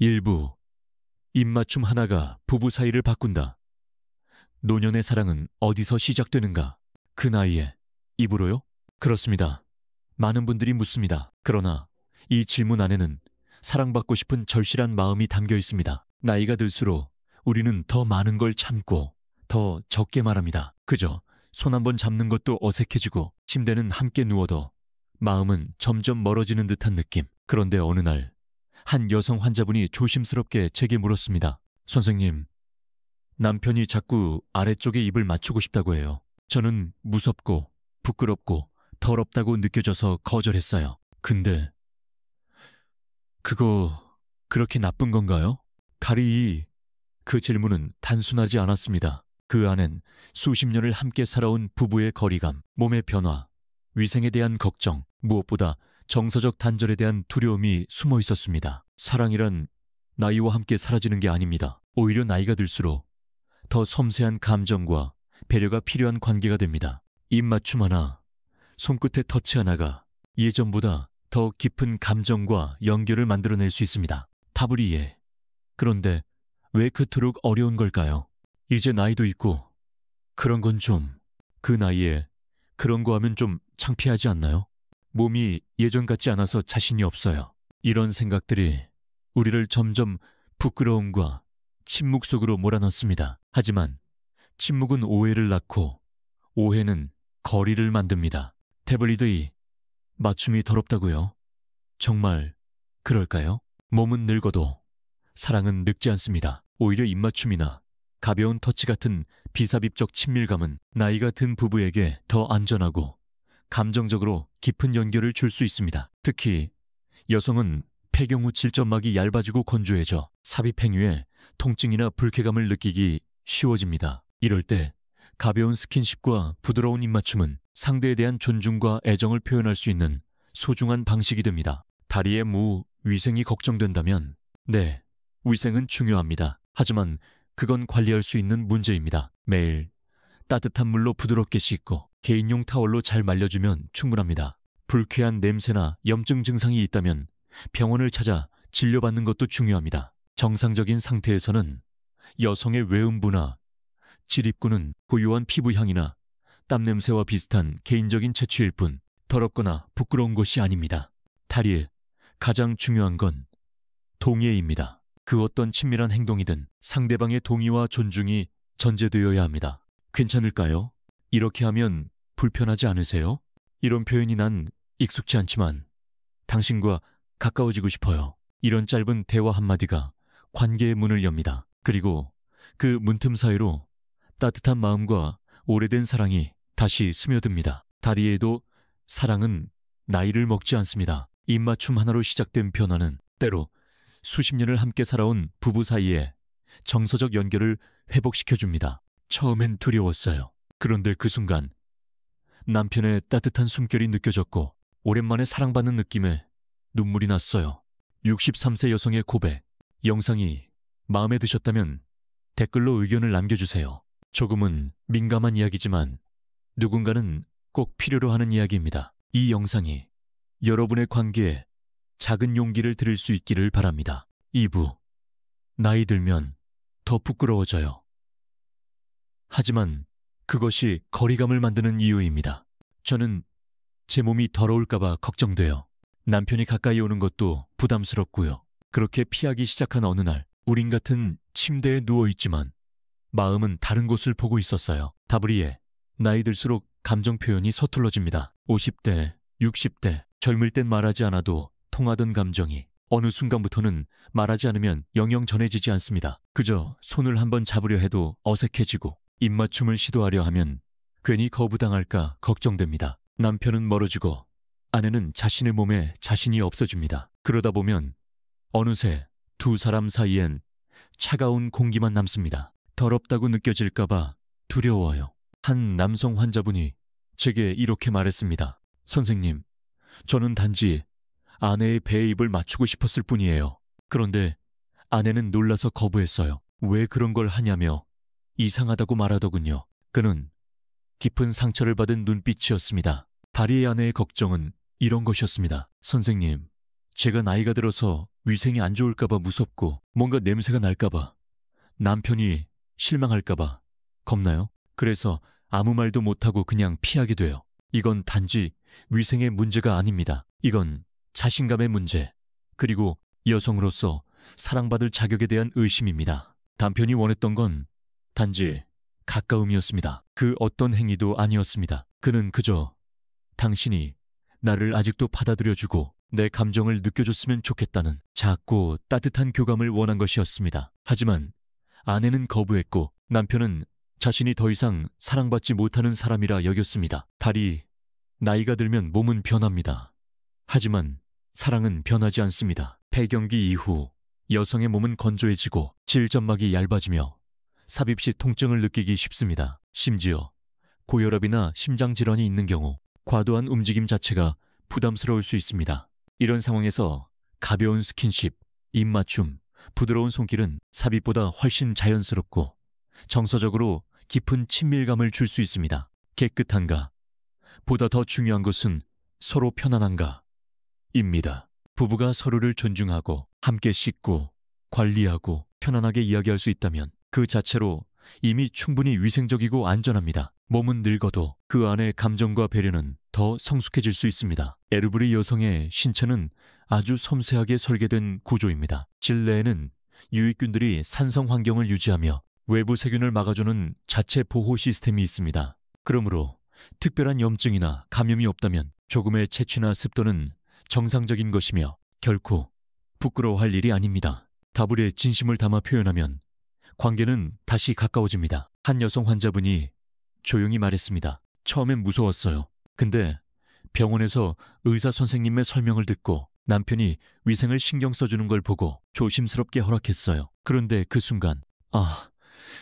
일부 입맞춤 하나가 부부 사이를 바꾼다. 노년의 사랑은 어디서 시작되는가? 그 나이에 입으로요? 그렇습니다. 많은 분들이 묻습니다. 그러나 이 질문 안에는 사랑받고 싶은 절실한 마음이 담겨 있습니다. 나이가 들수록 우리는 더 많은 걸 참고 더 적게 말합니다. 그저 손 한번 잡는 것도 어색해지고 침대는 함께 누워도 마음은 점점 멀어지는 듯한 느낌. 그런데 어느 날 한 여성 환자분이 조심스럽게 제게 물었습니다. 선생님, 남편이 자꾸 아래쪽에 입을 맞추고 싶다고 해요. 저는 무섭고 부끄럽고 더럽다고 느껴져서 거절했어요. 근데 그거 그렇게 나쁜 건가요? 그 질문은 단순하지 않았습니다. 그 안엔 수십 년을 함께 살아온 부부의 거리감, 몸의 변화, 위생에 대한 걱정, 무엇보다 정서적 단절에 대한 두려움이 숨어 있었습니다. 사랑이란 나이와 함께 사라지는 게 아닙니다. 오히려 나이가 들수록 더 섬세한 감정과 배려가 필요한 관계가 됩니다. 입맞춤 하나, 손끝의 터치 하나가 예전보다 더 깊은 감정과 연결을 만들어낼 수 있습니다. 답을 이해. 그런데 왜 그토록 어려운 걸까요? 이제 나이도 있고 그런 건 좀, 그 나이에 그런 거 하면 좀 창피하지 않나요? 몸이 예전 같지 않아서 자신이 없어요. 이런 생각들이 우리를 점점 부끄러움과 침묵 속으로 몰아넣습니다. 하지만 침묵은 오해를 낳고 오해는 거리를 만듭니다. 태블릿의 맞춤이 더럽다고요? 정말 그럴까요? 몸은 늙어도 사랑은 늙지 않습니다. 오히려 입맞춤이나 가벼운 터치 같은 비삽입적 친밀감은 나이가 든 부부에게 더 안전하고 감정적으로 깊은 연결을 줄 수 있습니다. 특히 여성은 폐경 후 질점막이 얇아지고 건조해져 삽입 행위에 통증이나 불쾌감을 느끼기 쉬워집니다. 이럴 때 가벼운 스킨십과 부드러운 입맞춤은 상대에 대한 존중과 애정을 표현할 수 있는 소중한 방식이 됩니다. 다리의 위생이 걱정된다면 네, 위생은 중요합니다. 하지만 그건 관리할 수 있는 문제입니다. 매일 따뜻한 물로 부드럽게 씻고 개인용 타월로 잘 말려주면 충분합니다. 불쾌한 냄새나 염증 증상이 있다면 병원을 찾아 진료받는 것도 중요합니다. 정상적인 상태에서는 여성의 외음부나 질입구는 고유한 피부향이나 땀냄새와 비슷한 개인적인 채취일 뿐 더럽거나 부끄러운 것이 아닙니다. 다리에 가장 중요한 건 동의입니다. 그 어떤 친밀한 행동이든 상대방의 동의와 존중이 전제되어야 합니다. 괜찮을까요? 이렇게 하면 불편하지 않으세요? 이런 표현이 난 익숙치 않지만 당신과 가까워지고 싶어요. 이런 짧은 대화 한마디가 관계의 문을 엽니다. 그리고 그 문틈 사이로 따뜻한 마음과 오래된 사랑이 다시 스며듭니다. 다리에도 사랑은 나이를 먹지 않습니다. 입맞춤 하나로 시작된 변화는 때로 수십 년을 함께 살아온 부부 사이에 정서적 연결을 회복시켜줍니다. 처음엔 두려웠어요. 그런데 그 순간 남편의 따뜻한 숨결이 느껴졌고 오랜만에 사랑받는 느낌에 눈물이 났어요. 63세 여성의 고백. 영상이 마음에 드셨다면 댓글로 의견을 남겨주세요. 조금은 민감한 이야기지만 누군가는 꼭 필요로 하는 이야기입니다. 이 영상이 여러분의 관계에 작은 용기를 드릴 수 있기를 바랍니다. 2부. 나이 들면 더 부끄러워져요. 하지만 그것이 거리감을 만드는 이유입니다. 저는 제 몸이 더러울까봐 걱정돼요. 남편이 가까이 오는 것도 부담스럽고요. 그렇게 피하기 시작한 어느 날, 우린 같은 침대에 누워있지만 마음은 다른 곳을 보고 있었어요. 다브리에 나이 들수록 감정 표현이 서툴러집니다. 50대, 60대, 젊을 땐 말하지 않아도 통하던 감정이 어느 순간부터는 말하지 않으면 영영 전해지지 않습니다. 그저 손을 한번 잡으려 해도 어색해지고 입맞춤을 시도하려 하면 괜히 거부당할까 걱정됩니다. 남편은 멀어지고 아내는 자신의 몸에 자신이 없어집니다. 그러다 보면 어느새 두 사람 사이엔 차가운 공기만 남습니다. 더럽다고 느껴질까봐 두려워요. 한 남성 환자분이 제게 이렇게 말했습니다. 선생님, 저는 단지 아내의 배에 입을 맞추고 싶었을 뿐이에요. 그런데 아내는 놀라서 거부했어요. 왜 그런 걸 하냐며 이상하다고 말하더군요. 그는 깊은 상처를 받은 눈빛이었습니다. 다리의 아내의 걱정은 이런 것이었습니다. 선생님, 제가 나이가 들어서 위생이 안 좋을까봐 무섭고 뭔가 냄새가 날까봐, 남편이 실망할까봐 겁나요. 그래서 아무 말도 못하고 그냥 피하게 돼요. 이건 단지 위생의 문제가 아닙니다. 이건 자신감의 문제, 그리고 여성으로서 사랑받을 자격에 대한 의심입니다. 남편이 원했던 건 단지 가까움이었습니다. 그 어떤 행위도 아니었습니다. 그는 그저 당신이 나를 아직도 받아들여주고 내 감정을 느껴줬으면 좋겠다는 작고 따뜻한 교감을 원한 것이었습니다. 하지만 아내는 거부했고 남편은 자신이 더 이상 사랑받지 못하는 사람이라 여겼습니다. 달이 나이가 들면 몸은 변합니다. 하지만 사랑은 변하지 않습니다. 폐경기 이후 여성의 몸은 건조해지고 질점막이 얇아지며 삽입시 통증을 느끼기 쉽습니다. 심지어 고혈압이나 심장질환이 있는 경우 과도한 움직임 자체가 부담스러울 수 있습니다. 이런 상황에서 가벼운 스킨십, 입맞춤, 부드러운 손길은 삽입보다 훨씬 자연스럽고 정서적으로 깊은 친밀감을 줄 수 있습니다. 깨끗한가? 보다 더 중요한 것은 서로 편안한가? 입니다. 부부가 서로를 존중하고 함께 씻고 관리하고 편안하게 이야기할 수 있다면 그 자체로 이미 충분히 위생적이고 안전합니다. 몸은 늙어도 그 안의 감정과 배려는 더 성숙해질 수 있습니다. 에르브리 여성의 신체는 아주 섬세하게 설계된 구조입니다. 질내에는 유익균들이 산성 환경을 유지하며 외부 세균을 막아주는 자체 보호 시스템이 있습니다. 그러므로 특별한 염증이나 감염이 없다면 조금의 채취나 습도는 정상적인 것이며 결코 부끄러워할 일이 아닙니다. 다불에 진심을 담아 표현하면 관계는 다시 가까워집니다. 한 여성 환자분이 조용히 말했습니다. 처음엔 무서웠어요. 근데 병원에서 의사 선생님의 설명을 듣고 남편이 위생을 신경 써주는 걸 보고 조심스럽게 허락했어요. 그런데 그 순간,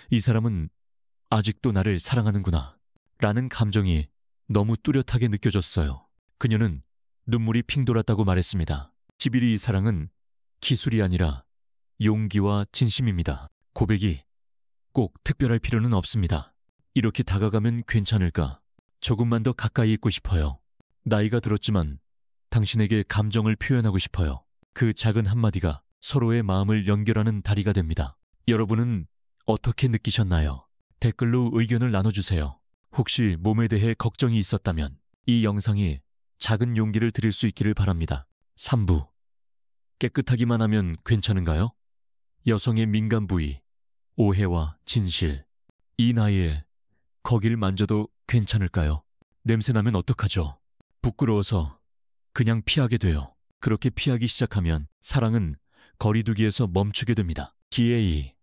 이 사람은 아직도 나를 사랑하는구나 라는 감정이 너무 뚜렷하게 느껴졌어요. 그녀는 눈물이 핑 돌았다고 말했습니다. 지비리 사랑은 기술이 아니라 용기와 진심입니다. 고백이 꼭 특별할 필요는 없습니다. 이렇게 다가가면 괜찮을까? 조금만 더 가까이 있고 싶어요. 나이가 들었지만 당신에게 감정을 표현하고 싶어요. 그 작은 한마디가 서로의 마음을 연결하는 다리가 됩니다. 여러분은 어떻게 느끼셨나요? 댓글로 의견을 나눠주세요. 혹시 몸에 대해 걱정이 있었다면 이 영상이 작은 용기를 드릴 수 있기를 바랍니다. 3부. 깨끗하기만 하면 괜찮은가요? 여성의 민감 부위, 오해와 진실. 이 나이에 거길 만져도 괜찮을까요? 냄새나면 어떡하죠? 부끄러워서 그냥 피하게 돼요. 그렇게 피하기 시작하면 사랑은 거리두기에서 멈추게 됩니다. DA.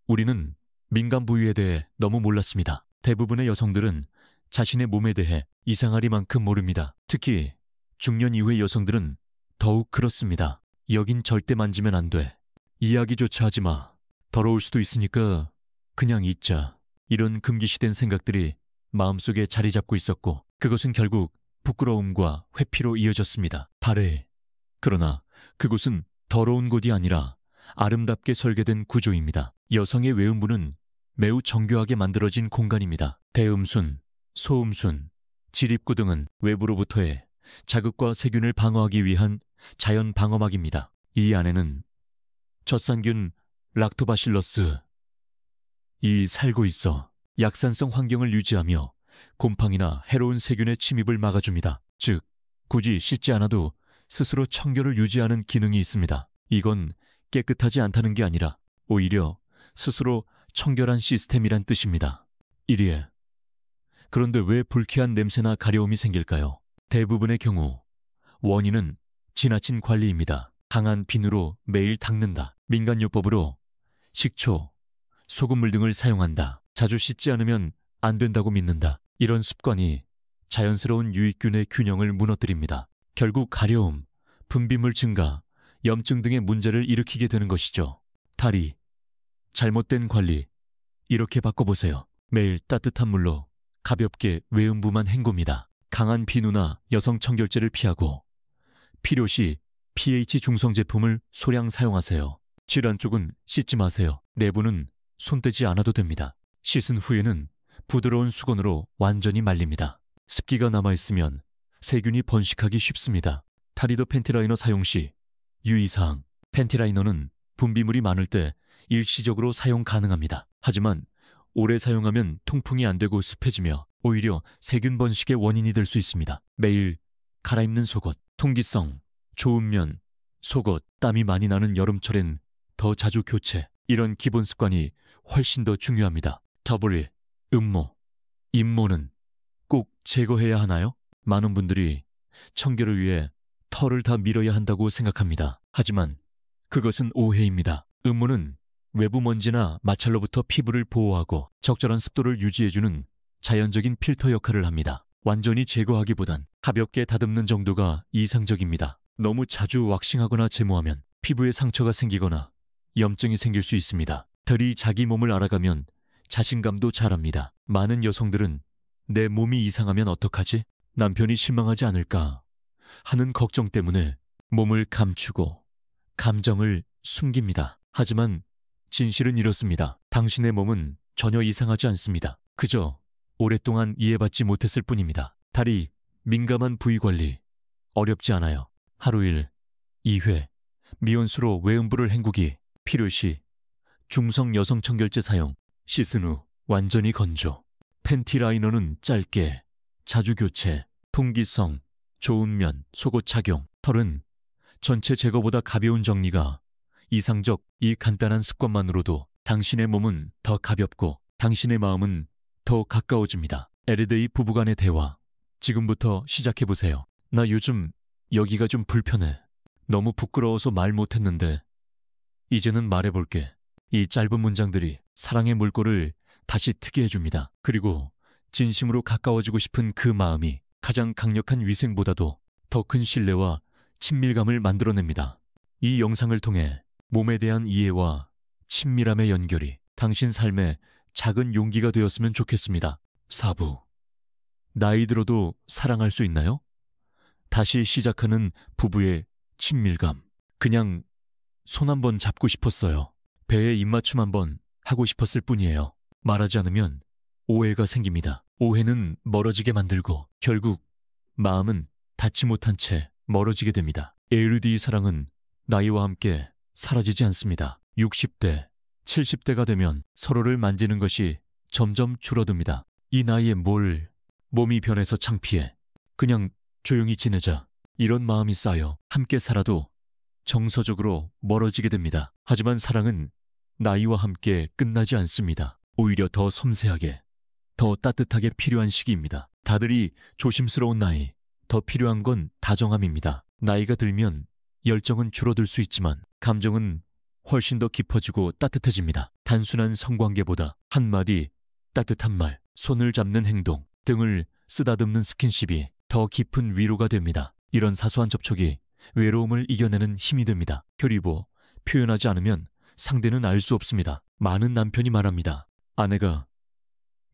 우리는 민감 부위에 대해 너무 몰랐습니다. 대부분의 여성들은 자신의 몸에 대해 이상하리만큼 모릅니다. 특히 중년 이후의 여성들은 더욱 그렇습니다. 여긴 절대 만지면 안 돼. 이야기조차 하지 마. 더러울 수도 있으니까 그냥 잊자. 이런 금기시된 생각들이 마음속에 자리 잡고 있었고 그것은 결국 부끄러움과 회피로 이어졌습니다. 발해. 그러나 그곳은 더러운 곳이 아니라 아름답게 설계된 구조입니다. 여성의 외음부는 매우 정교하게 만들어진 공간입니다. 대음순, 소음순, 지립구 등은 외부로부터의 자극과 세균을 방어하기 위한 자연 방어막입니다. 이 안에는 젖산균 락토바실러스 이 살고 있어 약산성 환경을 유지하며 곰팡이나 해로운 세균의 침입을 막아줍니다. 즉, 굳이 씻지 않아도 스스로 청결을 유지하는 기능이 있습니다. 이건 깨끗하지 않다는 게 아니라 오히려 스스로 청결한 시스템이란 뜻입니다. 1위. 그런데 왜 불쾌한 냄새나 가려움이 생길까요? 대부분의 경우 원인은 지나친 관리입니다. 강한 비누로 매일 닦는다. 민간요법으로 식초, 소금물 등을 사용한다. 자주 씻지 않으면 안 된다고 믿는다. 이런 습관이 자연스러운 유익균의 균형을 무너뜨립니다. 결국 가려움, 분비물 증가, 염증 등의 문제를 일으키게 되는 것이죠. 탈이, 잘못된 관리, 이렇게 바꿔보세요. 매일 따뜻한 물로 가볍게 외음부만 헹굽니다. 강한 비누나 여성 청결제를 피하고 필요시 pH 중성 제품을 소량 사용하세요. 질환 쪽은 씻지 마세요. 내부는 손대지 않아도 됩니다. 씻은 후에는 부드러운 수건으로 완전히 말립니다. 습기가 남아있으면 세균이 번식하기 쉽습니다. 타리더 팬티 라이너 사용 시 유의사항. 팬티 라이너는 분비물이 많을 때 일시적으로 사용 가능합니다. 하지만 오래 사용하면 통풍이 안 되고 습해지며 오히려 세균 번식의 원인이 될 수 있습니다. 매일 갈아입는 속옷, 통기성, 좋은 면, 속옷, 땀이 많이 나는 여름철엔 더 자주 교체, 이런 기본 습관이 훨씬 더 중요합니다. 더블, 음모, 잇모는 꼭 제거해야 하나요? 많은 분들이 청결을 위해 털을 다 밀어야 한다고 생각합니다. 하지만 그것은 오해입니다. 음모는 외부 먼지나 마찰로부터 피부를 보호하고 적절한 습도를 유지해주는 자연적인 필터 역할을 합니다. 완전히 제거하기보단 가볍게 다듬는 정도가 이상적입니다. 너무 자주 왁싱하거나 제모하면 피부에 상처가 생기거나 염증이 생길 수 있습니다. 덜이 자기 몸을 알아가면 자신감도 자랍니다. 많은 여성들은 내 몸이 이상하면 어떡하지? 남편이 실망하지 않을까 하는 걱정 때문에 몸을 감추고 감정을 숨깁니다. 하지만 진실은 이렇습니다. 당신의 몸은 전혀 이상하지 않습니다. 그저 오랫동안 이해받지 못했을 뿐입니다. 다리, 민감한 부위 관리, 어렵지 않아요. 하루 1, 2회, 미온수로 외음부를 헹구기, 필요시, 중성 여성 청결제 사용, 씻은 후 완전히 건조, 팬티 라이너는 짧게, 자주 교체, 통기성, 좋은 면, 속옷 착용, 털은 전체 제거보다 가벼운 정리가 이상적. 이 간단한 습관만으로도 당신의 몸은 더 가볍고 당신의 마음은 더 가까워집니다. 에르데이 부부간의 대화, 지금부터 시작해보세요. 나 요즘 여기가 좀 불편해. 너무 부끄러워서 말 못했는데 이제는 말해볼게. 이 짧은 문장들이 사랑의 물꼬를 다시 트게 해줍니다. 그리고 진심으로 가까워지고 싶은 그 마음이 가장 강력한 위생보다도 더 큰 신뢰와 친밀감을 만들어냅니다. 이 영상을 통해 몸에 대한 이해와 친밀함의 연결이 당신 삶에 작은 용기가 되었으면 좋겠습니다. 4부. 나이 들어도 사랑할 수 있나요? 다시 시작하는 부부의 친밀감. 그냥 손 한번 잡고 싶었어요. 배에 입맞춤 한번 하고 싶었을 뿐이에요. 말하지 않으면 오해가 생깁니다. 오해는 멀어지게 만들고 결국 마음은 닿지 못한 채 멀어지게 됩니다. ALD 사랑은 나이와 함께 사라지지 않습니다. 60대, 70대가 되면 서로를 만지는 것이 점점 줄어듭니다. 이 나이에 몸이 변해서 창피해. 그냥 조용히 지내자. 이런 마음이 쌓여 함께 살아도 정서적으로 멀어지게 됩니다. 하지만 사랑은 나이와 함께 끝나지 않습니다. 오히려 더 섬세하게, 더 따뜻하게 필요한 시기입니다. 다들이 조심스러운 나이, 더 필요한 건 다정함입니다. 나이가 들면 열정은 줄어들 수 있지만 감정은 훨씬 더 깊어지고 따뜻해집니다. 단순한 성관계보다 한마디 따뜻한 말, 손을 잡는 행동, 등을 쓰다듬는 스킨십이 더 깊은 위로가 됩니다. 이런 사소한 접촉이 외로움을 이겨내는 힘이 됩니다. 표리보, 표현하지 않으면 상대는 알 수 없습니다. 많은 남편이 말합니다. 아내가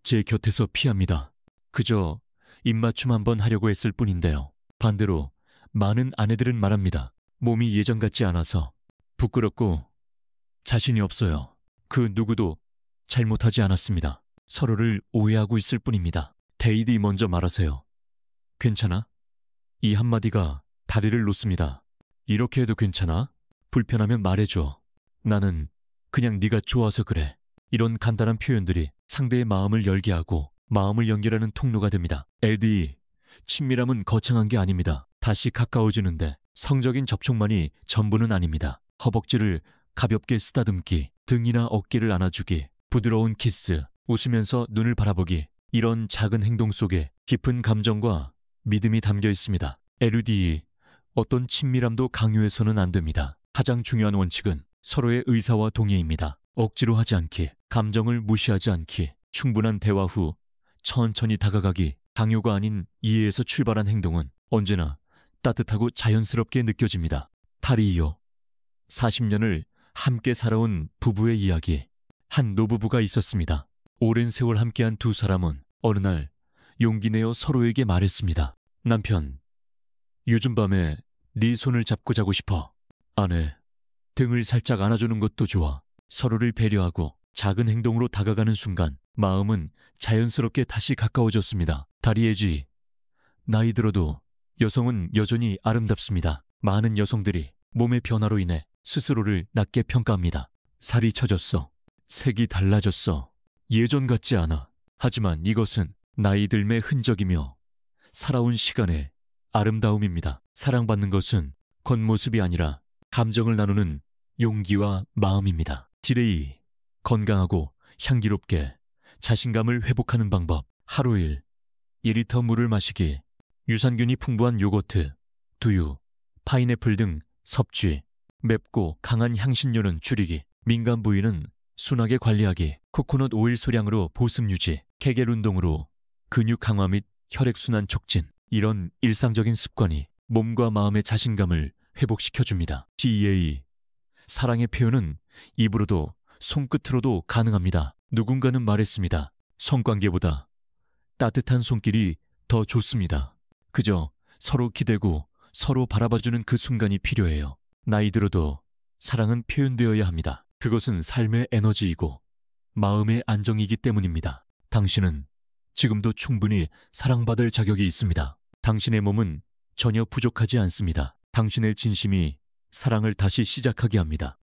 제 곁에서 피합니다. 그저 입맞춤 한번 하려고 했을 뿐인데요. 반대로 많은 아내들은 말합니다. 몸이 예전 같지 않아서 부끄럽고 자신이 없어요. 그 누구도 잘못하지 않았습니다. 서로를 오해하고 있을 뿐입니다. 데이디 먼저 말하세요. 괜찮아? 이 한마디가 다리를 놓습니다. 이렇게 해도 괜찮아? 불편하면 말해줘. 나는 그냥 네가 좋아서 그래. 이런 간단한 표현들이 상대의 마음을 열게 하고 마음을 연결하는 통로가 됩니다. LDE, 친밀함은 거창한 게 아닙니다. 다시 가까워지는데 성적인 접촉만이 전부는 아닙니다. 허벅지를 가볍게 쓰다듬기, 등이나 어깨를 안아주기, 부드러운 키스, 웃으면서 눈을 바라보기, 이런 작은 행동 속에 깊은 감정과 믿음이 담겨 있습니다. LDE, 어떤 친밀함도 강요해서는 안 됩니다. 가장 중요한 원칙은 서로의 의사와 동의입니다. 억지로 하지 않기, 감정을 무시하지 않기, 충분한 대화 후 천천히 다가가기, 강요가 아닌 이해에서 출발한 행동은 언제나 따뜻하고 자연스럽게 느껴집니다. 타리이요. 40년을 함께 살아온 부부의 이야기. 한 노부부가 있었습니다. 오랜 세월 함께한 두 사람은 어느 날 용기 내어 서로에게 말했습니다. 남편, 요즘 밤에 네 손을 잡고 자고 싶어. 아내, 등을 살짝 안아주는 것도 좋아. 서로를 배려하고 작은 행동으로 다가가는 순간 마음은 자연스럽게 다시 가까워졌습니다. 다리에지, 나이 들어도 여성은 여전히 아름답습니다. 많은 여성들이 몸의 변화로 인해 스스로를 낮게 평가합니다. 살이 처졌어. 색이 달라졌어. 예전 같지 않아. 하지만 이것은 나이 들매 흔적이며 살아온 시간의 아름다움입니다. 사랑받는 것은 겉모습이 아니라 감정을 나누는 용기와 마음입니다. 지레이, 건강하고 향기롭게 자신감을 회복하는 방법. 하루 1리터 물을 마시기. 유산균이 풍부한 요거트, 두유, 파인애플 등 섭취. 맵고 강한 향신료는 줄이기. 민감 부위는 순하게 관리하기. 코코넛 오일 소량으로 보습 유지. 케겔 운동으로 근육 강화 및 혈액순환 촉진. 이런 일상적인 습관이 몸과 마음의 자신감을 회복시켜줍니다. GEA. 사랑의 표현은 입으로도 손끝으로도 가능합니다. 누군가는 말했습니다. 성관계보다 따뜻한 손길이 더 좋습니다. 그저 서로 기대고 서로 바라봐주는 그 순간이 필요해요. 나이 들어도 사랑은 표현되어야 합니다. 그것은 삶의 에너지이고 마음의 안정이기 때문입니다. 당신은 지금도 충분히 사랑받을 자격이 있습니다. 당신의 몸은 전혀 부족하지 않습니다. 당신의 진심이 사랑을 다시 시작하게 합니다.